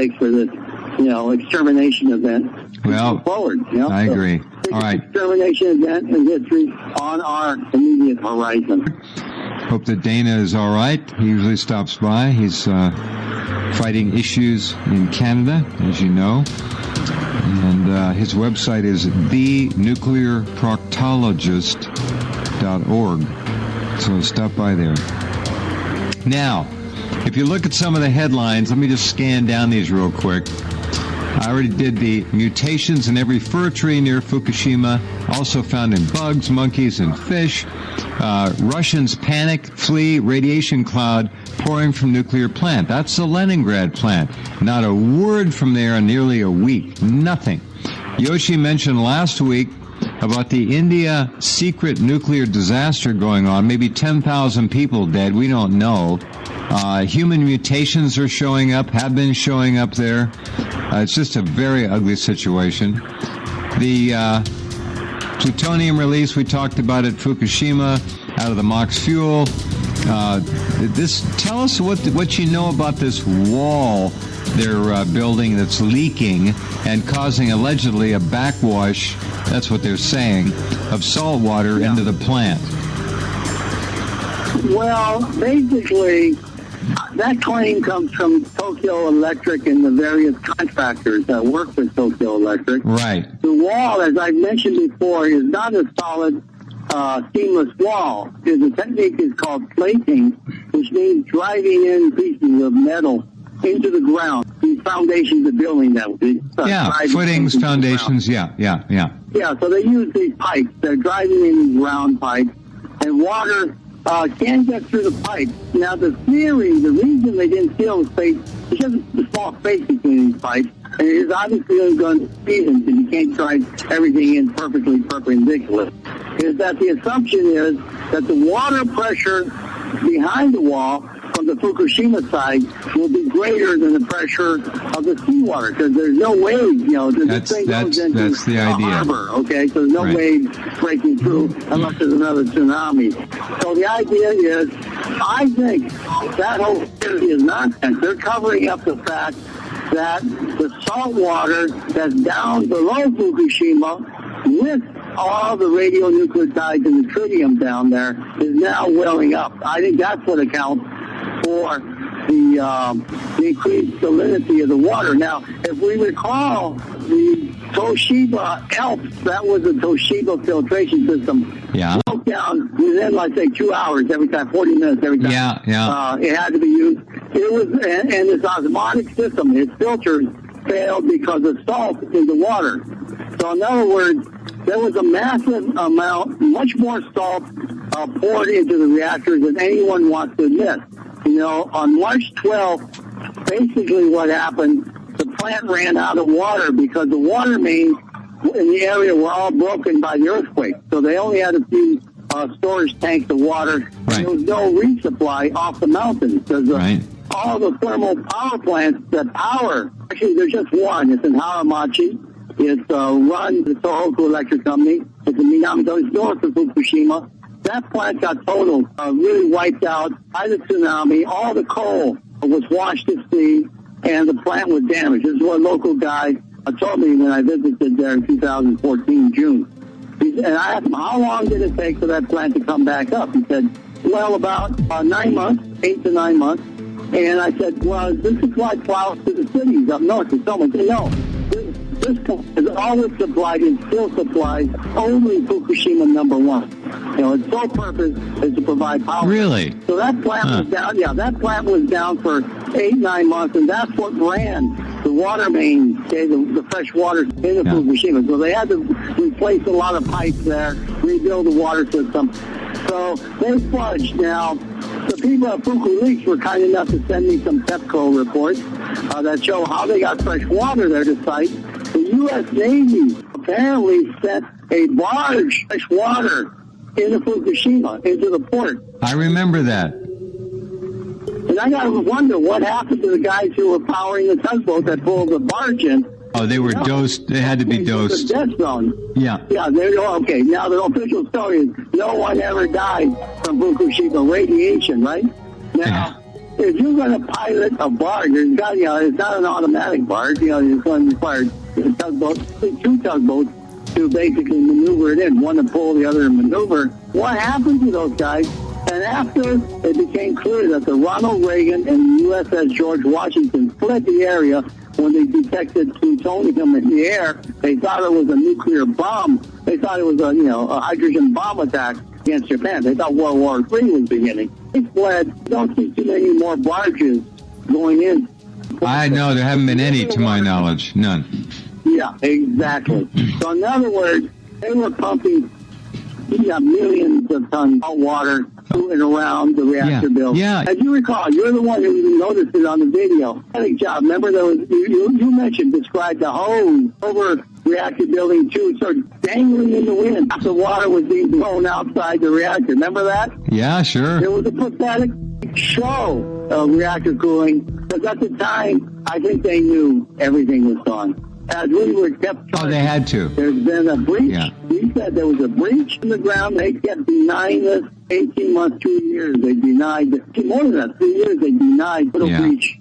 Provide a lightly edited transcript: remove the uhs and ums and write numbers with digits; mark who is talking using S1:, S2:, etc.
S1: takes for this, extermination event.
S2: Well,
S1: Forward,
S2: I agree. All right.
S1: Extermination event in history on our immediate horizon.
S2: Hope that Dana is all right. He usually stops by. He's fighting issues in Canada, as you know. And his website is thenuclearproctologist.org. So stop by there. Now, if you look at some of the headlines, let me just scan down these real quick. I already did the mutations in every fir tree near Fukushima, also found in bugs, monkeys, and fish. Russians panic, flee, radiation cloud pouring from nuclear plant. That's the Leningrad plant. Not a word from there in nearly a week. Nothing. Yoshi mentioned last week about the India secret nuclear disaster going on. Maybe 10,000 people dead. We don't know. Human mutations are showing up, have been showing up there. It's just a very ugly situation. The plutonium release we talked about at Fukushima out of the MOX fuel. Tell us what you know about this wall they're building that's leaking and causing allegedly a backwash, that's what they're saying, of salt water into the plant.
S1: Well, basically, that claim comes from Tokyo Electric and the various contractors that work for Tokyo Electric.
S2: Right.
S1: The wall, as I've mentioned before, is not a solid seamless wall. The technique is called plating, which means driving in pieces of metal into the ground. These foundations of building that
S2: footings, foundations, yeah,
S1: so they use these pipes. They're driving in these round pipes, and water can get through the pipes. Now, the reason they didn't seal the space, is just the small space between these pipes, and it is obviously going to be because you can't drive everything in perfectly perpendicular, is that the assumption is that the water pressure behind the wall from the Fukushima side will be greater than the pressure of the seawater, because there's no waves, this thing goes into
S2: the idea.
S1: Harbor, okay? So there's no waves breaking through unless there's another tsunami. So the idea is, I think that whole theory is nonsense. They're covering up the fact that the salt water that's down below Fukushima with all the radionuclides and the tritium down there is now welling up. I think that's what accounts for the increased salinity of the water. Now, if we recall, the Toshiba ALPS, that was a Toshiba filtration system, broke down within, let's say, 2 hours every time, 40 minutes every time. It had to be used. It was, and this osmotic system, its filters failed because of salt in the water. So, in other words, there was a massive amount, much more salt poured into the reactors than anyone wants to admit. On March 12th, basically what happened, the plant ran out of water because the water mains in the area were all broken by the earthquake. So they only had a few storage tanks of water.
S2: Right.
S1: There was no resupply off the mountains because all the thermal power plants that power, actually there's just one. It's in Haramachi. It's run the Tohoku Electric Company. It's in Minamoto. It's north of Fukushima. That plant got total, really wiped out by the tsunami. All the coal was washed to sea, and the plant was damaged. This is what a local guy told me when I visited there in 2014, June. And I asked him, how long did it take for that plant to come back up? He said, well, about 9 months, 8 to 9 months. And I said, well, this is like plows to the cities up north. And someone said, no. This plant is always supplied and still supplies only Fukushima number 1. Its sole purpose is to provide power.
S2: Really?
S1: So that plant was down. Yeah, that plant was down for 8-9 months, and that's what ran the water main, the fresh water into Fukushima. So they had to replace a lot of pipes there, rebuild the water system. So they fudged. Now, the people at Fukuleaks were kind enough to send me some Tepco reports that show how they got fresh water there to site. The U.S. Navy apparently sent a barge fresh water into Fukushima, into the port.
S2: I remember that.
S1: And I got to wonder what happened to the guys who were powering the tugboat that pulled the barge in.
S2: Oh, they were dosed. They had to be dosed.
S1: The death zone.
S2: Yeah.
S1: Yeah, okay. Now, the official story is no one ever died from Fukushima radiation, right? Now, if you're going to pilot a barge, it's got, it's not an automatic barge. It's going to require two tugboats to basically maneuver it in, one to pull, the other to maneuver. What happened to those guys? And after it became clear that the Ronald Reagan and the USS George Washington fled the area when they detected plutonium in the air, they thought it was a nuclear bomb. They thought it was a hydrogen bomb attack against Japan. They thought World War III was beginning. They fled. Don't see too many more barges going in.
S2: I know there haven't been any, to my knowledge. None.
S1: Yeah, exactly. So in other words, they were pumping millions of tons of water to and around the reactor building.
S2: Yeah.
S1: As you recall, you're the one who noticed it on the video. Good job. Remember, you mentioned, described the hose over reactor building 2 started dangling in the wind. The water was being blown outside the reactor. Remember that?
S2: Yeah, sure.
S1: It was a pathetic show of reactor cooling, because at the time, I think they knew everything was gone. As we were kept
S2: Oh, they had to.
S1: There's been a breach.
S2: Yeah.
S1: We said there was a breach in the ground. They kept denying this 18 months, 2 years. They denied, more than that, 3 years, they denied the breach